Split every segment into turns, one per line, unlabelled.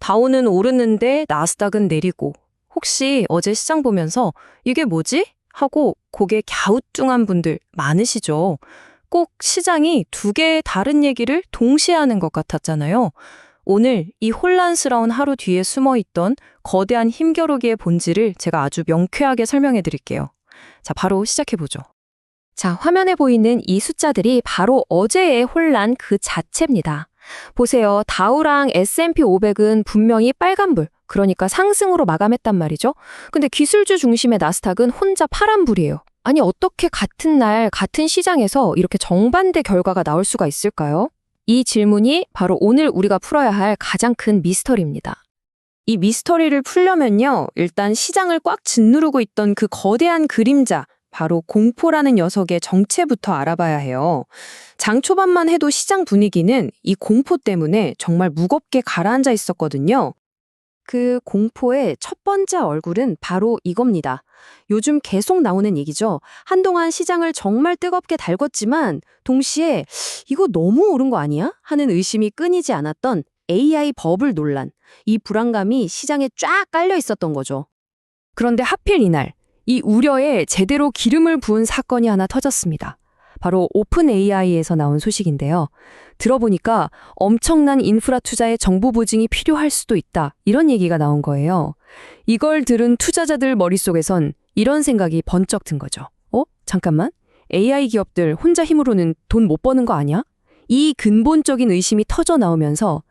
다우는 오르는데 나스닥은 내리고 혹시 어제 시장 보면서 이게 뭐지? 하고 고개 갸우뚱한 분들 많으시죠? 꼭 시장이 두 개의 다른 얘기를 동시에 하는 것 같았잖아요. 오늘 이 혼란스러운 하루 뒤에 숨어 있던 거대한 힘겨루기의 본질을 제가 아주 명쾌하게 설명해 드릴게요. 자, 바로 시작해 보죠. 자, 화면에 보이는 이 숫자들이 바로 어제의 혼란 그 자체입니다. 보세요. 다우랑 S&P 500은 분명히 빨간불, 그러니까 상승으로 마감했단 말이죠. 근데 기술주 중심의 나스닥은 혼자 파란불이에요. 아니, 어떻게 같은 날, 같은 시장에서 이렇게 정반대 결과가 나올 수가 있을까요? 이 질문이 바로 오늘 우리가 풀어야 할 가장 큰 미스터리입니다. 이 미스터리를 풀려면요, 일단 시장을 꽉 짓누르고 있던 그 거대한 그림자, 바로 공포라는 녀석의 정체부터 알아봐야 해요. 장 초반만 해도 시장 분위기는 이 공포 때문에 정말 무겁게 가라앉아 있었거든요. 그 공포의 첫 번째 얼굴은 바로 이겁니다. 요즘 계속 나오는 얘기죠. 한동안 시장을 정말 뜨겁게 달궜지만 동시에 이거 너무 오른 거 아니야? 하는 의심이 끊이지 않았던 AI 버블 논란. 이 불안감이 시장에 쫙 깔려 있었던 거죠. 그런데 하필 이날 이 우려에 제대로 기름을 부은 사건이 하나 터졌습니다. 바로 오픈 AI에서 나온 소식인데요. 들어보니까 엄청난 인프라 투자에 정부 보증이 필요할 수도 있다. 이런 얘기가 나온 거예요. 이걸 들은 투자자들 머릿속에선 이런 생각이 번쩍 든 거죠. 잠깐만. AI 기업들 혼자 힘으로는 돈 못 버는 거 아니야? 이 근본적인 의심이 터져 나오면서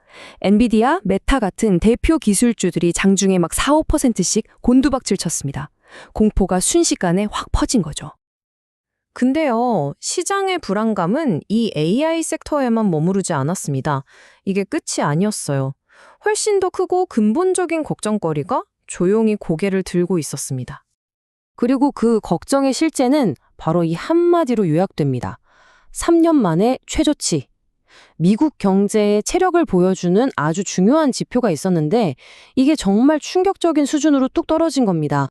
엔비디아, 메타 같은 대표 기술주들이 장중에 막 4, 5%씩 곤두박질 쳤습니다. 공포가 순식간에 확 퍼진 거죠. 근데요, 시장의 불안감은 이 AI 섹터에만 머무르지 않았습니다. 이게 끝이 아니었어요. 훨씬 더 크고 근본적인 걱정거리가 조용히 고개를 들고 있었습니다. 그리고 그 걱정의 실제는 바로 이 한마디로 요약됩니다. 3년 만에 최저치. 미국 경제의 체력을 보여주는 아주 중요한 지표가 있었는데 이게 정말 충격적인 수준으로 뚝 떨어진 겁니다.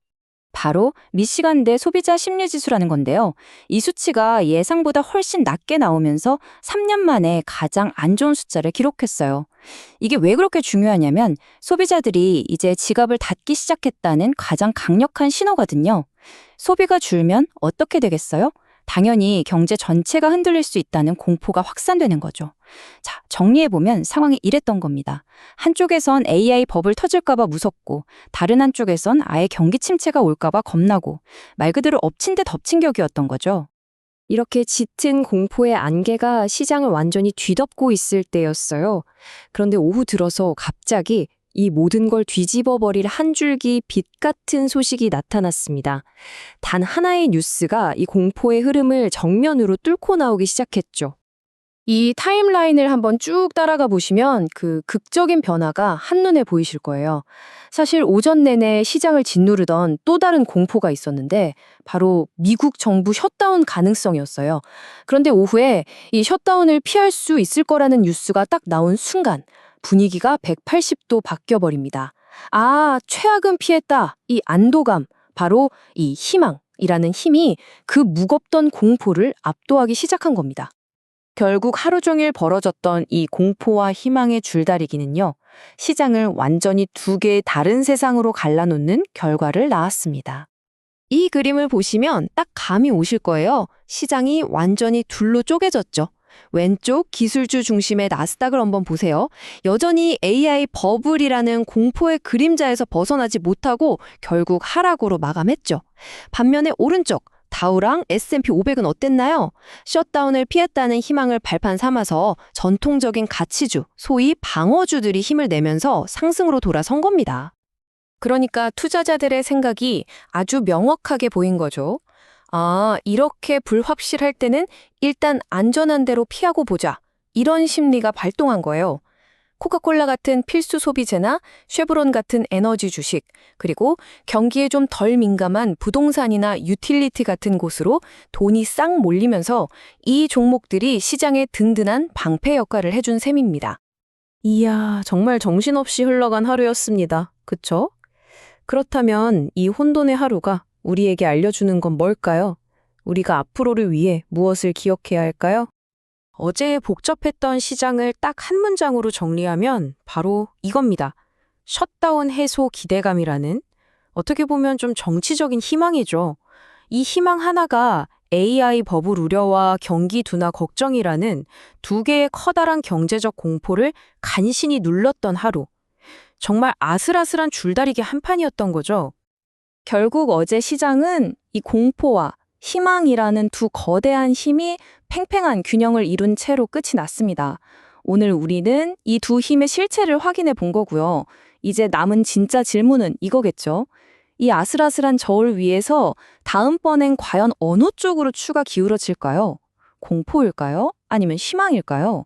바로 미시간대 소비자 심리지수라는 건데요. 이 수치가 예상보다 훨씬 낮게 나오면서 3년 만에 가장 안 좋은 숫자를 기록했어요. 이게 왜 그렇게 중요하냐면 소비자들이 이제 지갑을 닫기 시작했다는 가장 강력한 신호거든요. 소비가 줄면 어떻게 되겠어요? 당연히 경제 전체가 흔들릴 수 있다는 공포가 확산되는 거죠. 자, 정리해보면 상황이 이랬던 겁니다. 한쪽에선 AI 버블 터질까봐 무섭고 다른 한쪽에선 아예 경기 침체가 올까봐 겁나고 말 그대로 엎친 데 덮친 격이었던 거죠. 이렇게 짙은 공포의 안개가 시장을 완전히 뒤덮고 있을 때였어요. 그런데 오후 들어서 갑자기 이 모든 걸 뒤집어 버릴 한 줄기 빛 같은 소식이 나타났습니다. 단 하나의 뉴스가 이 공포의 흐름을 정면으로 뚫고 나오기 시작했죠. 이 타임라인을 한번 쭉 따라가 보시면 그 극적인 변화가 한눈에 보이실 거예요. 사실 오전 내내 시장을 짓누르던 또 다른 공포가 있었는데 바로 미국 정부 셧다운 가능성이었어요. 그런데 오후에 이 셧다운을 피할 수 있을 거라는 뉴스가 딱 나온 순간 분위기가 180도 바뀌어버립니다. 아, 최악은 피했다. 이 안도감, 바로 이 희망이라는 힘이 그 무겁던 공포를 압도하기 시작한 겁니다. 결국 하루 종일 벌어졌던 이 공포와 희망의 줄다리기는요, 시장을 완전히 두 개의 다른 세상으로 갈라놓는 결과를 낳았습니다. 이 그림을 보시면 딱 감이 오실 거예요. 시장이 완전히 둘로 쪼개졌죠. 왼쪽 기술주 중심의 나스닥을 한번 보세요. 여전히 AI 버블이라는 공포의 그림자에서 벗어나지 못하고 결국 하락으로 마감했죠. 반면에 오른쪽 다우랑 S&P 500은 어땠나요? 셧다운을 피했다는 희망을 발판 삼아서 전통적인 가치주, 소위 방어주들이 힘을 내면서 상승으로 돌아선 겁니다. 그러니까 투자자들의 생각이 아주 명확하게 보인 거죠. 아, 이렇게 불확실할 때는 일단 안전한 대로 피하고 보자. 이런 심리가 발동한 거예요. 코카콜라 같은 필수 소비재나 쉐브론 같은 에너지 주식, 그리고 경기에 좀 덜 민감한 부동산이나 유틸리티 같은 곳으로 돈이 싹 몰리면서 이 종목들이 시장에 든든한 방패 역할을 해준 셈입니다. 이야, 정말 정신없이 흘러간 하루였습니다. 그쵸? 그렇다면 이 혼돈의 하루가 우리에게 알려주는 건 뭘까요? 우리가 앞으로를 위해 무엇을 기억해야 할까요? 어제의 복잡했던 시장을 딱 한 문장으로 정리하면 바로 이겁니다.
셧다운 해소 기대감이라는 어떻게 보면 좀 정치적인 희망이죠. 이 희망 하나가 AI 버블 우려와 경기 둔화 걱정이라는 두 개의 커다란 경제적 공포를 간신히 눌렀던 하루. 정말 아슬아슬한 줄다리기 한판이었던 거죠.
결국 어제 시장은 이 공포와 희망이라는 두 거대한 힘이 팽팽한 균형을 이룬 채로 끝이 났습니다. 오늘 우리는 이 두 힘의 실체를 확인해 본 거고요. 이제 남은 진짜 질문은 이거겠죠. 이 아슬아슬한 저울 위에서 다음번엔 과연 어느 쪽으로 추가 기울어질까요? 공포일까요? 아니면 희망일까요?